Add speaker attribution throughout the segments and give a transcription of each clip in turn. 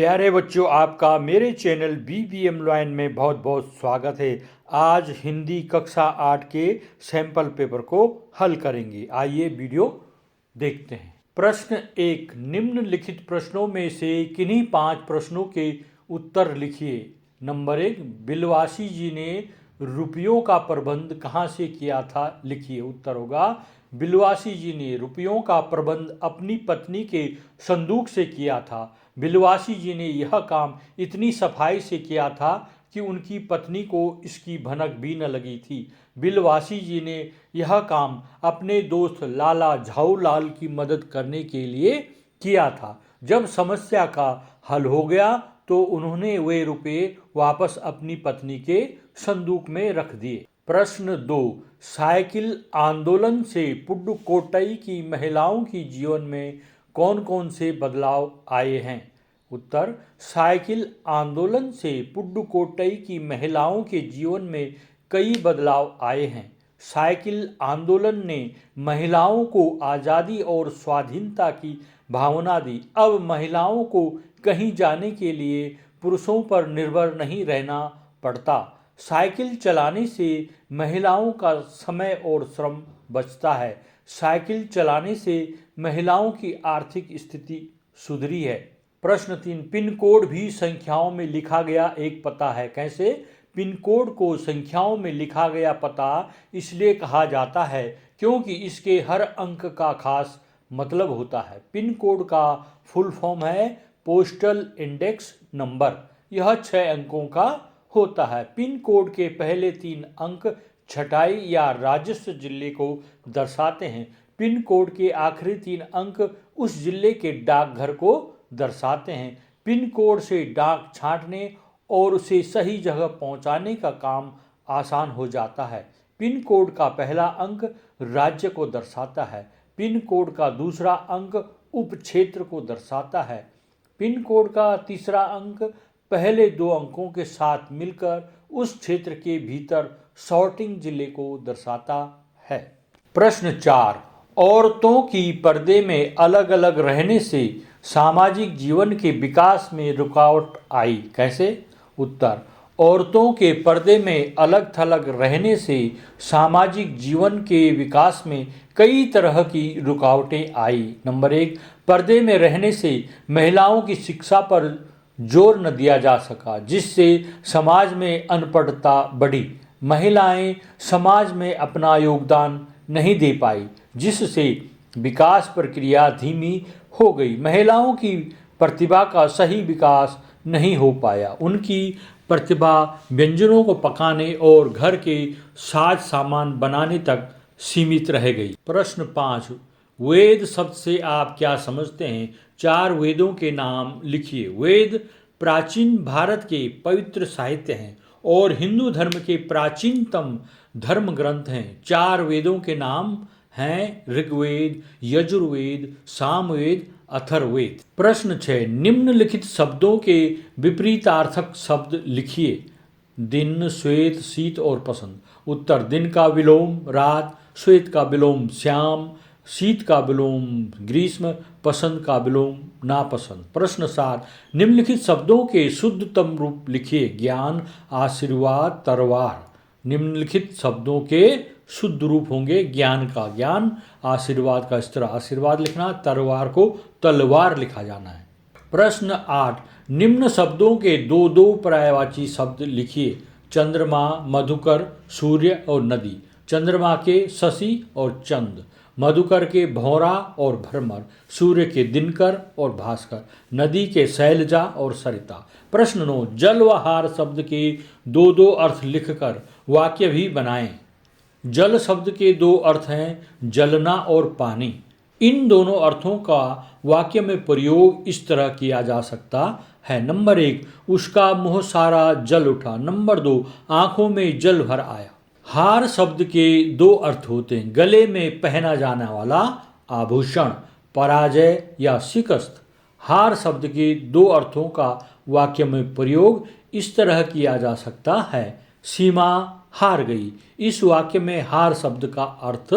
Speaker 1: प्यारे बच्चों, आपका मेरे चैनल BBM लॉयन में बहुत बहुत स्वागत है। आज हिंदी कक्षा 8 के सैंपल पेपर को हल करेंगे। आइए वीडियो देखते हैं। प्रश्न 1, निम्नलिखित प्रश्नों में से किन्हीं 5 प्रश्नों के उत्तर लिखिए। नंबर 1, बिलवासी जी ने रुपयों का प्रबंध कहाँ से किया था? लिखिए। उत्तर होगा बिलवासी जी ने रुपयों का प्रबंध अपनी पत्नी के संदूक से किया था। बिलवासी जी ने यह काम इतनी सफाई से किया था कि उनकी पत्नी को इसकी भनक भी न लगी थी। बिलवासी जी ने यह काम अपने दोस्त लाला झाऊलाल की मदद करने के लिए किया था। जब समस्या का हल हो गया तो उन्होंने वे रुपये वापस अपनी पत्नी के संदूक में रख दिए। प्रश्न 2, साइकिल आंदोलन से पुडुकोट्टई की महिलाओं की जीवन में कौन कौन से बदलाव आए हैं? उत्तर, साइकिल आंदोलन से पुडुकोट्टई की महिलाओं के जीवन में कई बदलाव आए हैं। साइकिल आंदोलन ने महिलाओं को आज़ादी और स्वाधीनता की भावना दी। अब महिलाओं को कहीं जाने के लिए पुरुषों पर निर्भर नहीं रहना पड़ता। साइकिल चलाने से महिलाओं का समय और श्रम बचता है। साइकिल चलाने से महिलाओं की आर्थिक स्थिति सुधरी है। प्रश्न 3, पिन कोड भी संख्याओं में लिखा गया एक पता है। कैसे? पिन कोड को संख्याओं में लिखा गया पता इसलिए कहा जाता है क्योंकि इसके हर अंक का खास मतलब होता है। पिन कोड का फुल फॉर्म है पोस्टल इंडेक्स नंबर। यह 6 अंकों का होता है। पिन कोड के पहले 3 अंक छटाई या राजस्व जिले को दर्शाते हैं। पिन कोड के आखिरी 3 अंक उस जिले के डाकघर को दर्शाते हैं। पिन कोड से डाक छांटने और उसे सही जगह पहुंचाने का काम आसान हो जाता है। पिन कोड का पहला अंक राज्य को दर्शाता है। पिन कोड का दूसरा अंक उप क्षेत्र को दर्शाता है। पिन कोड का तीसरा अंक पहले 2 अंकों के साथ मिलकर उस क्षेत्र के भीतर सॉर्टिंग जिले को दर्शाता है। प्रश्न 4, औरतों की पर्दे में अलग अलग रहने से सामाजिक जीवन के विकास में रुकावट आई। कैसे? उत्तर, औरतों के पर्दे में अलग थलग रहने से सामाजिक जीवन के विकास में कई तरह की रुकावटें आई। नंबर 1, पर्दे में रहने से महिलाओं की शिक्षा पर जोर न दिया जा सका, जिससे समाज में अनपढ़ता बढ़ी। महिलाएं समाज में अपना योगदान नहीं दे पाई, जिससे विकास प्रक्रिया धीमी हो गई। महिलाओं की प्रतिभा का सही विकास नहीं हो पाया। उनकी प्रतिभा व्यंजनों को पकाने और घर के साज सामान बनाने तक सीमित रह गई। प्रश्न 5, वेद शब्द से आप क्या समझते हैं? 4 वेदों के नाम लिखिए। वेद प्राचीन भारत के पवित्र साहित्य हैं और हिंदू धर्म के प्राचीनतम धर्म ग्रंथ हैं। 4 वेदों के नाम हैं ऋग्वेद, यजुर्वेद, सामवेद, अथर्ववेद। प्रश्न 6, निम्नलिखित शब्दों के विपरीतार्थक शब्द लिखिए। दिन, श्वेत, शीत और पसंद। उत्तर, दिन का विलोम रात, श्वेत का विलोम श्याम, शीत का विलोम ग्रीष्म, पसंद का विलोम नापसंद। प्रश्न 7, निम्नलिखित शब्दों के शुद्धतम रूप लिखिए। ज्ञान, आशीर्वाद, तरवार। निम्नलिखित शब्दों के शुद्ध रूप होंगे ज्ञान का ज्ञान, आशीर्वाद का इस तरह आशीर्वाद लिखना, तलवार को तलवार लिखा जाना है। प्रश्न 8, निम्न शब्दों के 2-2 पर्यायवाची शब्द लिखिए। चंद्रमा, मधुकर, सूर्य और नदी। चंद्रमा के शशि और चंद, मधुकर के भौरा और भ्रमर, सूर्य के दिनकर और भास्कर, नदी के शैलजा और सरिता। प्रश्न 9, जल व हार शब्द के 2-2 अर्थ लिखकर वाक्य भी बनाएं। जल शब्द के 2 अर्थ हैं जलना और पानी। इन दोनों अर्थों का वाक्य में प्रयोग इस तरह किया जा सकता है। नंबर 1, उसका मुँह सारा जल उठा। नंबर 2, आंखों में जल भर आया। हार शब्द के 2 अर्थ होते हैं, गले में पहना जाने वाला आभूषण, पराजय या शिकस्त। हार शब्द के 2 अर्थों का वाक्य में प्रयोग इस तरह किया जा सकता है, सीमा हार गई। इस वाक्य में हार शब्द का अर्थ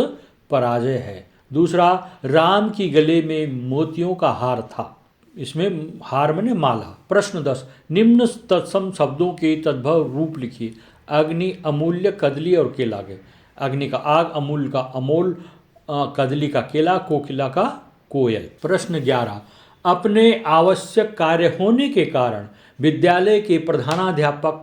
Speaker 1: पराजय है। दूसरा, राम की गले में मोतियों का हार था। इसमें हार मैंने माला। प्रश्न 10, निम्न तत्सम शब्दों के तद्भव रूप लिखिए। अग्नि, अमूल्य, कदली और केला के। अग्नि का आग, अमूल्य का अमोल, कदली का केला, कोकिला का कोयल। प्रश्न 11, अपने आवश्यक कार्य होने के कारण विद्यालय के प्रधानाध्यापक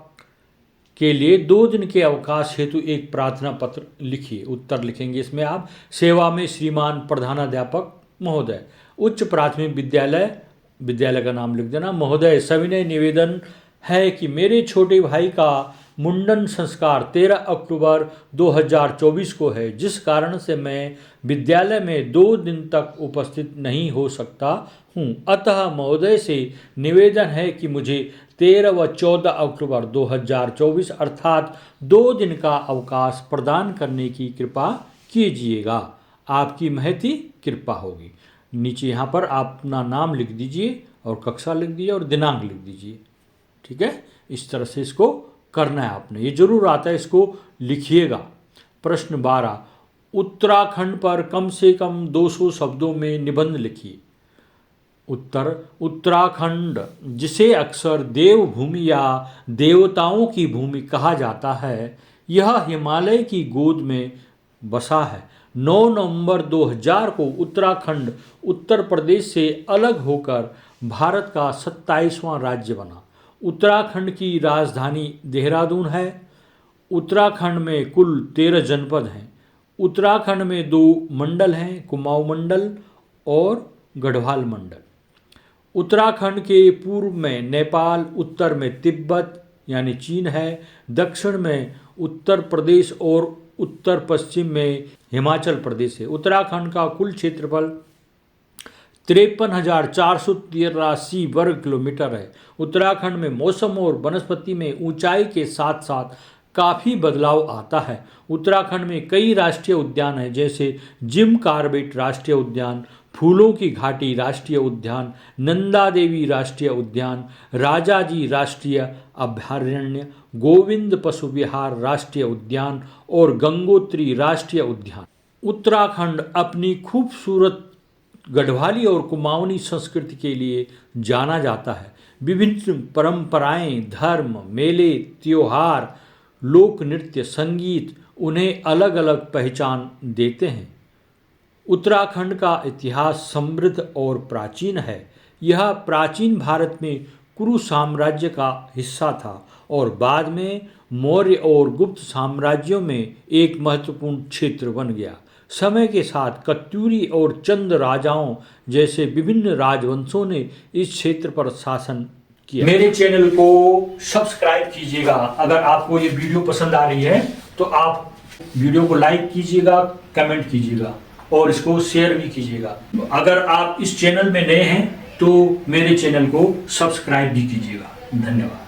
Speaker 1: के लिए 2 दिन के अवकाश हेतु एक प्रार्थना पत्र लिखिए। उत्तर लिखेंगे इसमें आप, सेवा में श्रीमान प्रधानाध्यापक महोदय, उच्च प्राथमिक विद्यालय, विद्यालय का नाम लिख देना, महोदय सविनय निवेदन है कि मेरे छोटे भाई का मुंडन संस्कार 13 अक्टूबर 2024 को है, जिस कारण से मैं विद्यालय में 2 दिन तक उपस्थित नहीं हो सकता हूँ। अतः महोदय से निवेदन है कि मुझे 13 व 14 अक्टूबर 2024 अर्थात 2 दिन का अवकाश प्रदान करने की कृपा कीजिएगा। आपकी महती कृपा होगी। नीचे यहाँ पर आप अपना नाम लिख दीजिए और कक्षा लिख दीजिए और दिनांक लिख दीजिए। ठीक है, इस तरह से इसको करना है आपने, ये जरूर आता है, इसको लिखिएगा। प्रश्न 12, उत्तराखंड पर कम से कम 200 शब्दों में निबंध लिखिए। उत्तर, उत्तराखंड जिसे अक्सर देवभूमि या देवताओं की भूमि कहा जाता है, यह हिमालय की गोद में बसा है। 9 नवंबर 2000 को उत्तराखंड उत्तर प्रदेश से अलग होकर भारत का 27वां राज्य बना। उत्तराखंड की राजधानी देहरादून है। उत्तराखंड में कुल 13 जनपद हैं। उत्तराखंड में 2 मंडल हैं, कुमाऊं मंडल और गढ़वाल मंडल। उत्तराखंड के पूर्व में नेपाल, उत्तर में तिब्बत यानी चीन है, दक्षिण में उत्तर प्रदेश और उत्तर पश्चिम में हिमाचल प्रदेश है। उत्तराखंड का कुल क्षेत्रफल 53,483 वर्ग किलोमीटर है। उत्तराखंड में मौसम और वनस्पति में ऊंचाई के साथ साथ काफ़ी बदलाव आता है। उत्तराखंड में कई राष्ट्रीय उद्यान हैं, जैसे जिम कार्बेट राष्ट्रीय उद्यान, फूलों की घाटी राष्ट्रीय उद्यान, नंदा देवी राष्ट्रीय उद्यान, राजाजी राष्ट्रीय अभयारण्य, गोविंद पशु विहार राष्ट्रीय उद्यान और गंगोत्री राष्ट्रीय उद्यान। उत्तराखंड अपनी खूबसूरत गढ़वाली और कुमाऊनी संस्कृति के लिए जाना जाता है। विभिन्न परंपराएं, धर्म, मेले, त्योहार, लोक नृत्य, संगीत उन्हें अलग अलग पहचान देते हैं। उत्तराखंड का इतिहास समृद्ध और प्राचीन है। यह प्राचीन भारत में कुरु साम्राज्य का हिस्सा था और बाद में मौर्य और गुप्त साम्राज्यों में एक महत्वपूर्ण क्षेत्र बन गया। समय के साथ कत्यूरी और चंद राजाओं जैसे विभिन्न राजवंशों ने इस क्षेत्र पर शासन किया। मेरे चैनल को सब्सक्राइब कीजिएगा। अगर आपको ये वीडियो पसंद आ रही है तो आप वीडियो को लाइक कीजिएगा, कमेंट कीजिएगा और इसको शेयर भी कीजिएगा। अगर आप इस चैनल में नए हैं तो मेरे चैनल को सब्सक्राइब भी कीजिएगा। धन्यवाद।